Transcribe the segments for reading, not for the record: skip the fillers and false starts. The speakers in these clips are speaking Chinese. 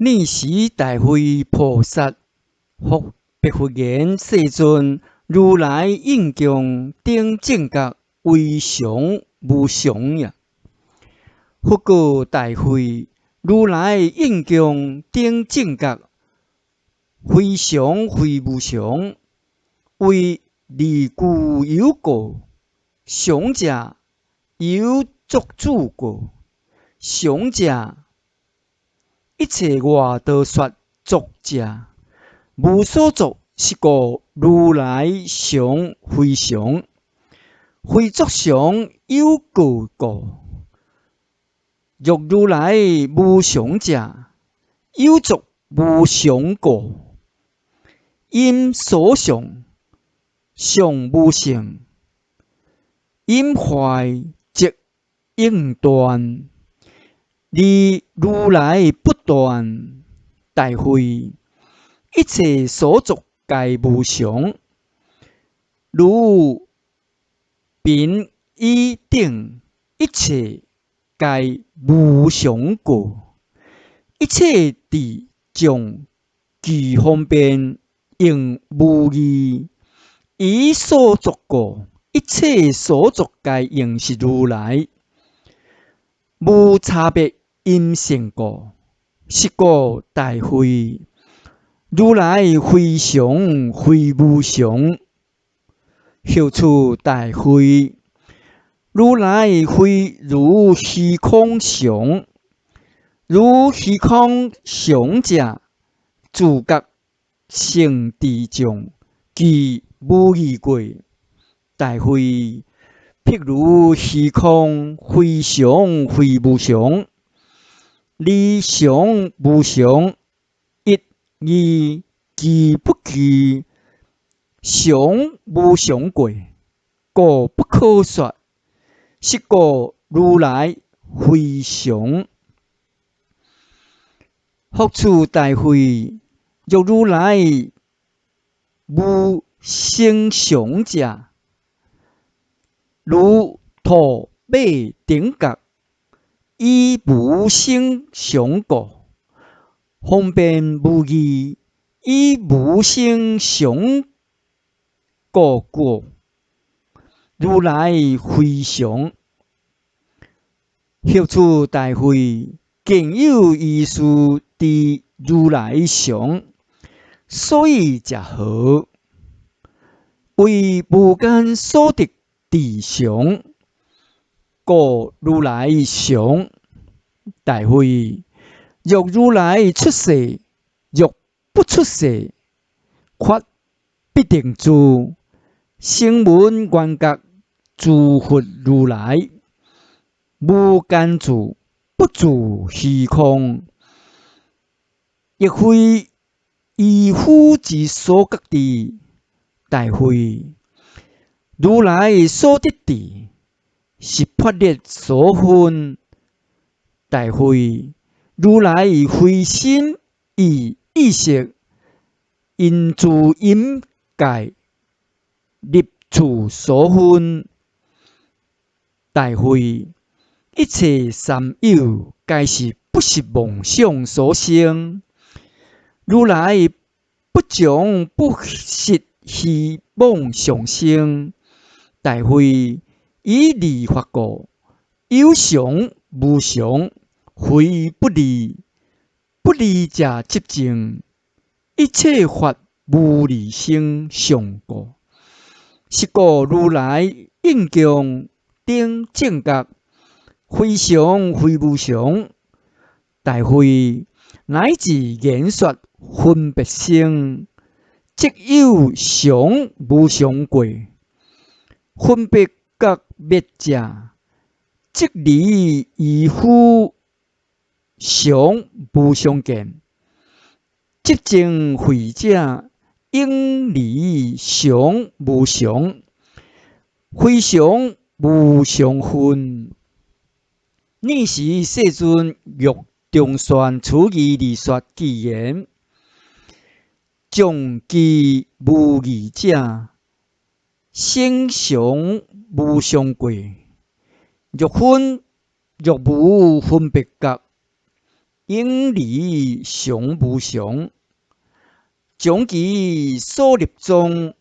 念时大会菩萨，复白佛言：世尊，如来应供顶正觉，为常无常也。佛告大会：如来应供顶正觉，非常非无常，为离故有故，常者有作主故，常者一切外道说作者，无所作，是故如来常非常，非作常有故故。若如来无常者，有作无常故。因所相，相无性；因坏即应断。离如来不断，大会一切所作皆无常。如丙乙丁，一切皆无常故。一切智将具方便，应无异。以所作故，一切所作皆应是如来。无差别因性故，是故大会。如来非常非无常，后处大会。如来非如虚空常，如虚空常者，自觉性智障，具无异过。大会。譬如虚空非常非无常，离常无常，一二俱不具，常无常过，故不可说。是故如来非常。复处大会。若如来无生常者，如土马顶角，以无生常故，方便无异，以无生常故故，如来非常。后处大会。见有异事知如来常，所以者何？为无间所得智常，故如来常。大会。若如来出世，若不出世，法必定住。声闻缘觉，诸佛如来，无间住，不住虚空，亦非依夫之所觉智。大会。如来所得智，是法力所分。大会。如来非心以意识，因自因界，立处所分。大会。一切三有，皆是不实妄想所生。如来不将不实虚妄想生。大会。以利法故，有常无常，非不利。不利者即净，一切法无利生相故。是故如来应供顶正觉，非常非无常。大会。乃至言说分别性，即有常无常过。分别觉灭者，即离依夫常无常见。即净慧者，应离常无常，非常无常分。念时世尊欲中宣此义理说偈言：将其无义者，生常无常过。若无分别觉，应离常无常，将其所立中，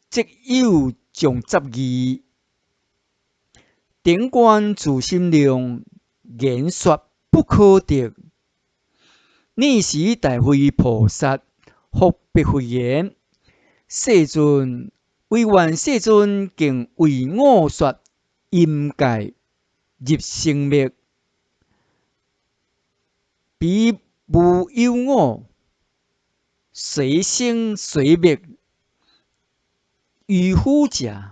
则有将十二。顶观自心量，言说不可得。尔时大会菩萨复别佛言：世尊，唯愿世尊竟为我说淫戒入生灭，彼无有我，随生随灭，于夫者，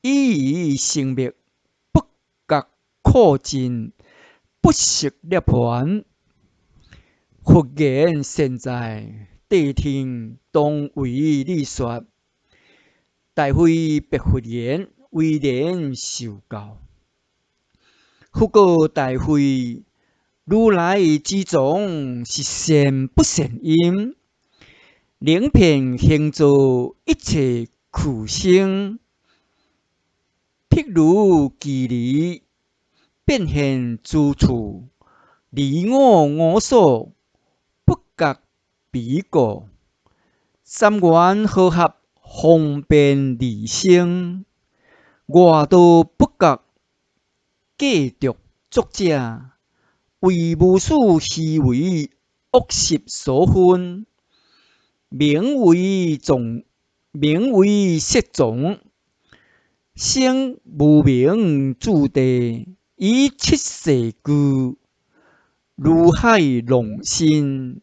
以生灭，不觉苦尽，不识涅槃。佛言：现在谛听，当为你说。大会别佛言：为人受教。复告大会：如来之种是善不善因，能遍行造一切苦生。譬如距离，变现诸处，离我所，不觉彼过。三缘和合，方便离生。外道不觉，计着作者，为无数虚伪恶习所分，名为色种，生无明注地，以七世居，如海long心，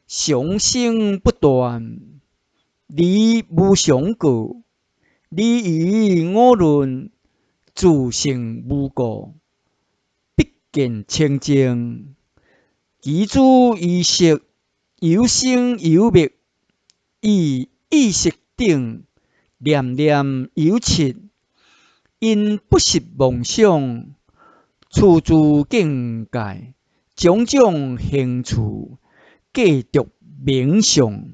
常生不断，离无常故，离于我论，自性无过，必见清净。其诸意识有生有灭，以意识等念念有切，因不实妄想，处诸境界，种种行处，计着名相，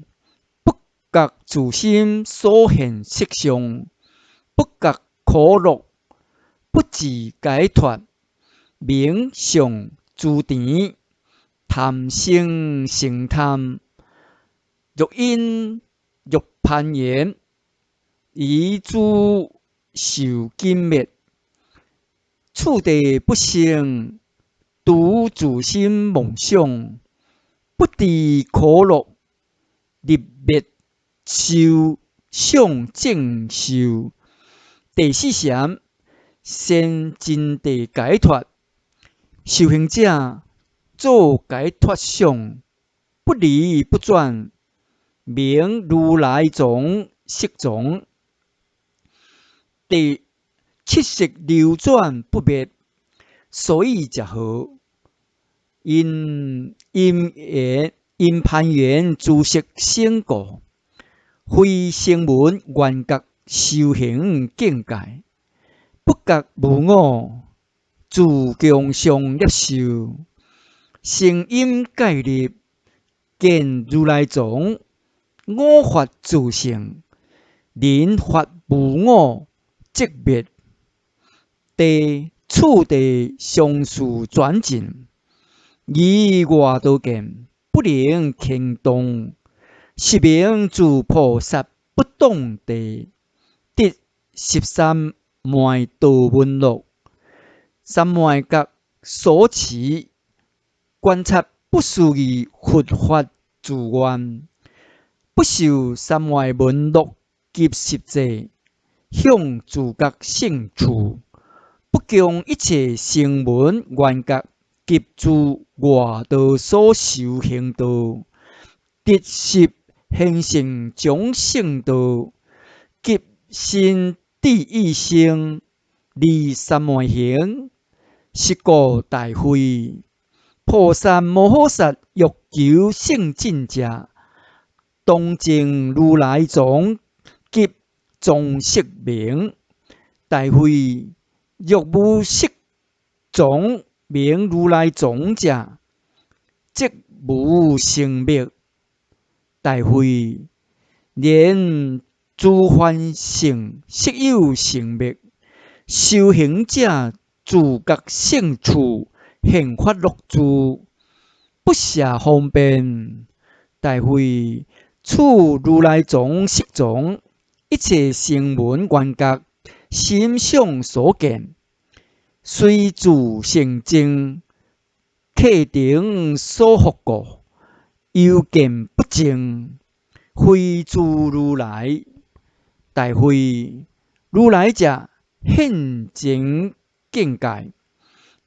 不觉自心所现色相，不觉苦乐，不自解脱，名相诸甜，贪生成贪，欲因欲攀缘，以诸受尽灭，处地不生，独自心妄想，不知苦乐，入灭受想正受。第四禅，先真地解脱。修行者做解脱相，不离不转，名如来种色种。第七识流转不灭，所以者何？因攀缘诸色生故，非声闻缘觉修行境界，不觉无我，自强上业受，成因戒律，见如来种，我法自性，人法无我，即灭。第处地相似转尽，以外道见，不能牵动，是名诸菩萨不动地。第13昧道文录，三昧觉所持，观察不思议佛法自愿，不受三昧文录及实际，向自觉性处，不将一切声闻缘觉及诸外道所修行道，直实现成种性道，及心地意生，离三昧行。是故大会，菩萨摩诃萨欲求圣境者，当证如来种及种色名。大会，若无色种名如来种者，即无生灭。大会，连诸凡圣悉有生灭，修行者自觉性处现法乐住，不暇方便。大会处如来藏释藏，一切声闻缘觉，心想所见，随自成正，客定所复过，犹见不净，非自如来。大会如来者现前境界，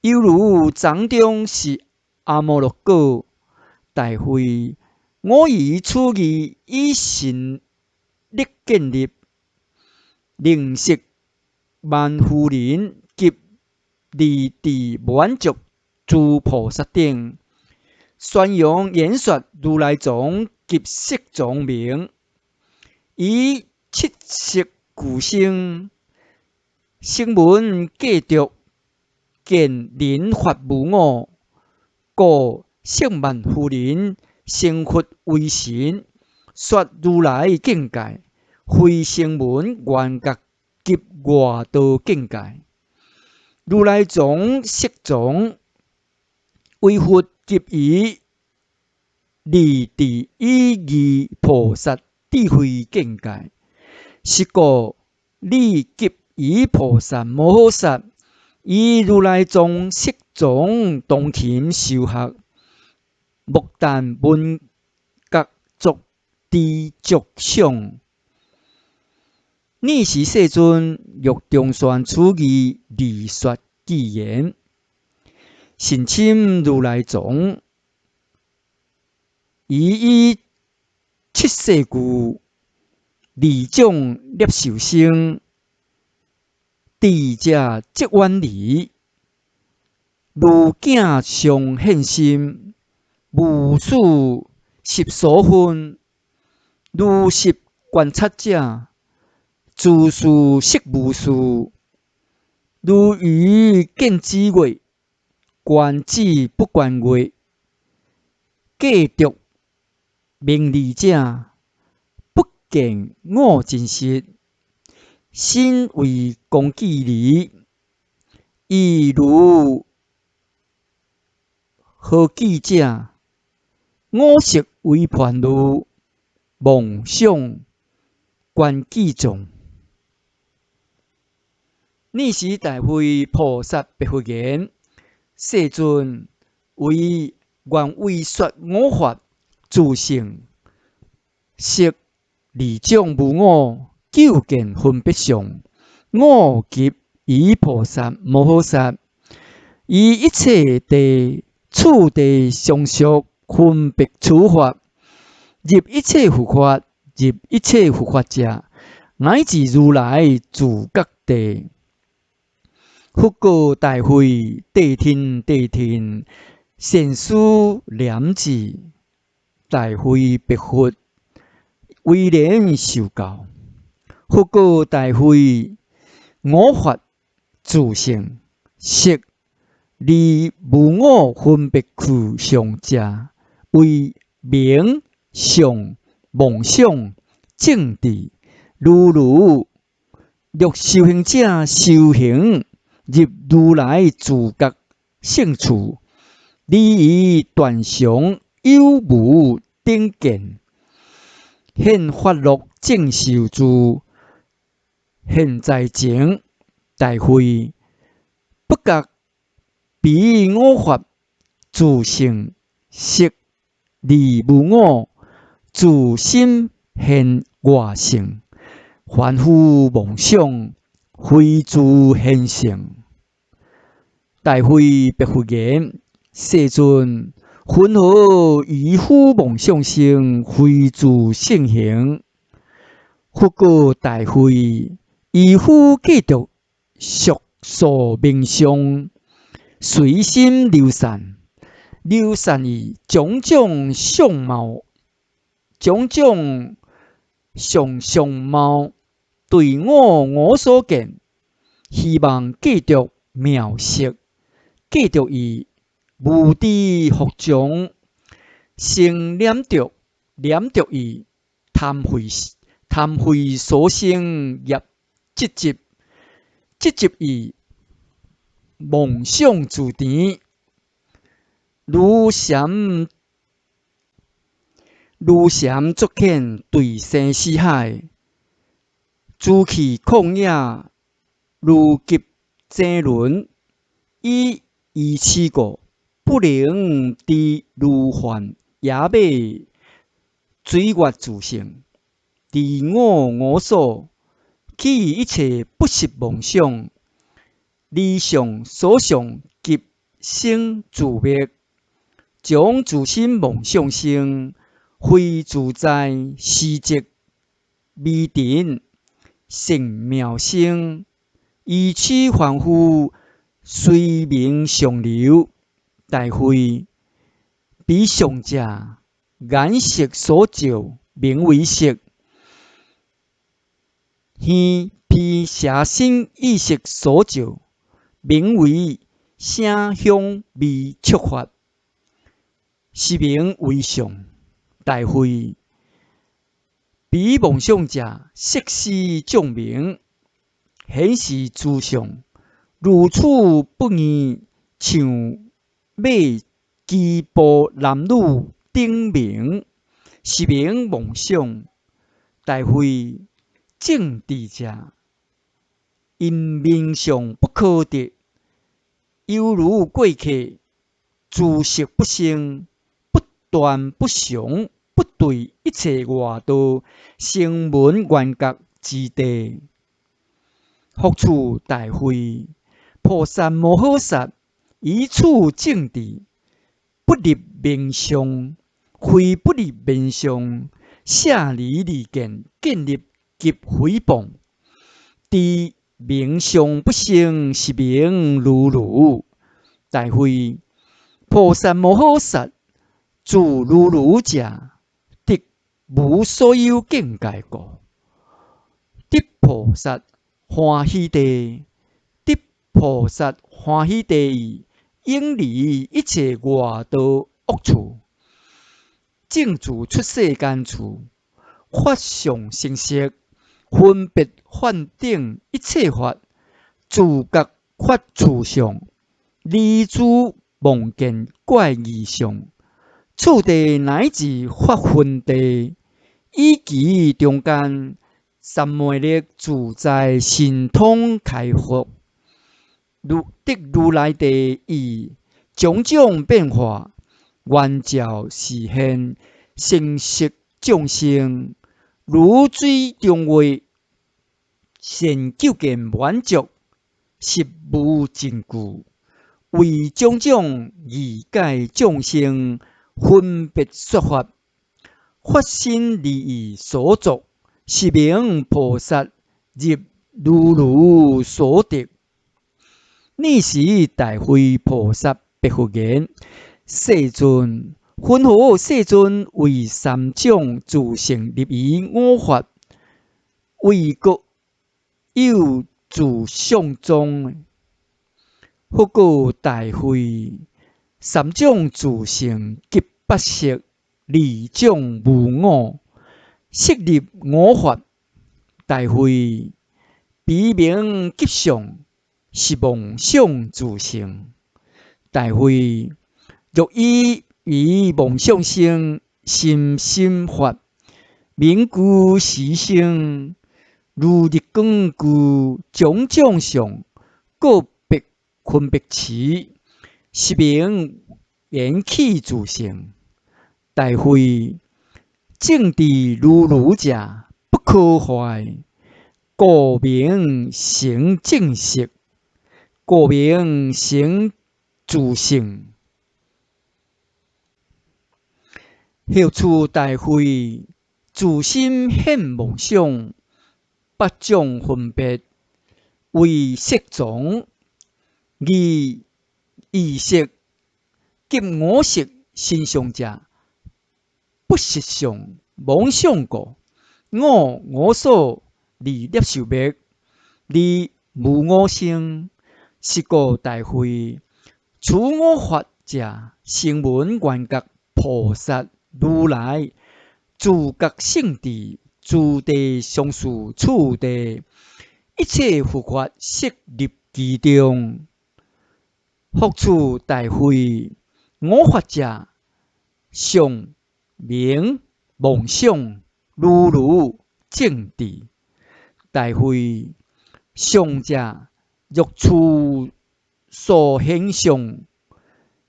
犹如掌中是阿摩罗果。大会我以此义以神力建立，令识万夫人及利地满足诸菩萨等，宣扬演说如来藏及释藏名，以七识具生，声闻继续见人法无我，故释万夫人成佛为神，说如来境界，非声闻缘觉及外道境界。如来藏释藏为佛及以利地以义菩萨智慧境界，是故利及以菩萨摩诃萨以如来藏释藏同勤修学，莫但闻觉作知足想。尔时世尊欲中宣此义，利说偈言：信亲如来藏，以七世故，利众摄受生，智者即远离。如镜常现心，无事实所分。如实观察者，自事实无事。如鱼见之月，观之不观月。计着名利者，不见我真实。身为公己利，亦如何记者？我识为盘路，妄想观己众。尔时大会菩萨白佛言：世尊，为愿为说我法，自性识利众无我，究竟分别相。我及以菩萨摩诃萨，以一切地处地相续，分别处法，入一切佛法，入一切佛法者，乃至如来自觉地。佛告大会：谛听，谛听！善思念之。大会白佛威严受教。佛告大会：我法自性识利无我分别去相者，为名相妄想正智。如欲修行者修行，入如来自觉性处，利益断常有无定见，现法乐正受住。现在前大会不觉彼我法自性识利无我，自心现外性，凡夫妄想，非自现性。大会白佛言：世尊，云何愚夫妄想性，非自性行？佛告大会：愚夫继续俗所名相，随心流散，流散于种种相貌，种种相貌，对我所见，希望继续妙色，继续以无知服从，生念着以贪悔所生业积集以梦想自甜，如禅作遣，对生死海，诸气旷野，如急争轮。以此故，不能知如幻，也未水月自性。知我所，起一切不实妄想，理想所想及生自灭，将自心妄想生，非自在时节未定，性妙生，以此凡夫随名上流，大会比上者眼色所照，名为色；耳鼻舌身意识所照，名为声香味触法，是名为相。大会比妄想者色是众名，显是诸相。如此不异，像马机步男女等名，是名妄想。大会正智者，因名相不可得，犹如过客，自色不生，不断不详，不对一切外道声闻缘觉之地。复处大会，菩萨摩诃萨以此正智，不立名相，非不立名相，舍离利见，建立及诽谤。知名相不生，是名如如。大会菩萨摩诃萨自如如者，得无所有境界故，得菩萨欢喜地。得菩萨欢喜地，远离一切外道恶处，正自出世间处，法相成色，分别幻等一切法，自觉法处相，离诸妄见怪异相，次第乃至法分地，以其中间，三昧力自在神通开佛。得如来地义，种种变化，圆照示现，成实众生，如水中月，现究竟满足，实无尽故，为种种义解众生分别说法，发心利益所作，是名菩萨入如如所得。尔时大会菩萨白佛言：世尊，云何世尊为三种自性立于我法，为各有自相宗？复告大会：三种自性及八识，二种无我，悉立我法。大会彼名吉相，是妄想自性。大会若依于妄想生，心心法，名故实生。如日光故，种种相，个别分别持，是名缘起自性。大会正智如如者，不可坏，故名成正识，故名成自性。后处大会，自心现妄想，八种分别，为色种、意识及我识身相者，不实相、妄想故，我所离摄受灭，离无我性。是故大会，除我法者，声闻缘觉菩萨如来，自觉性智，诸地上士次第，一切佛法悉入其中。复处大会，我法者，上名妄想，如如正治。大会上者，欲处所现象，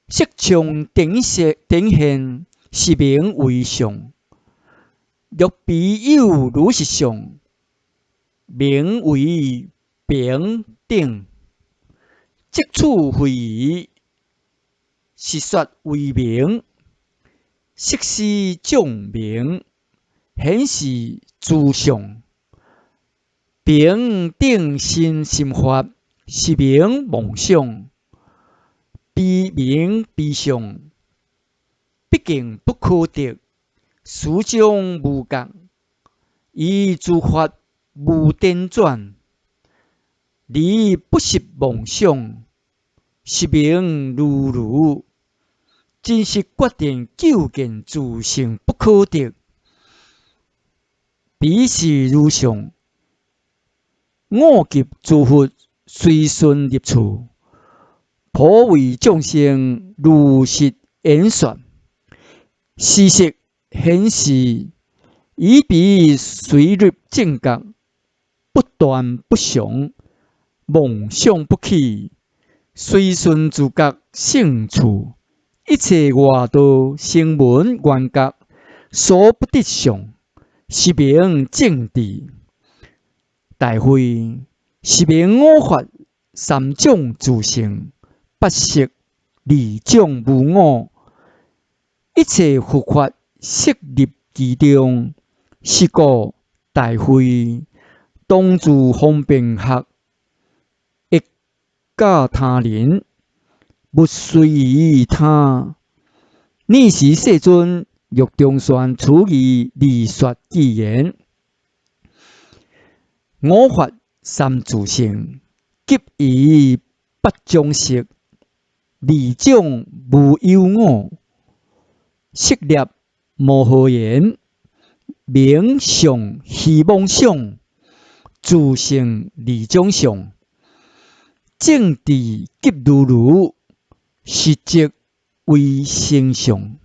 色从顶现，是名为相；若彼有如是相，名为平等。即处会疑，是说为名，色是众名，显是诸相。平等心法，是名妄想。彼名彼相，毕竟不可得。思将无觉，以诸法无颠转。离不实妄想，是名如如。真实决定究竟自性不可得，彼是如相。我及诸佛随顺入处，普为众生如实演说。事实显示，以彼随入正觉，不断不详，妄想不起，随顺自觉性处。一切外道声闻缘觉，所不得相，是名正治。大会是名我法三种自性，八识二种无我，一切佛法摄入其中。是故大会当自方便学，益教他人，勿随于他。尔时世尊欲中宣此义，理说偈言：我法三自性，即以八种色，二种无有我。色业无合言，名相虚妄想，自性二种相。正治即如如，实则为成相。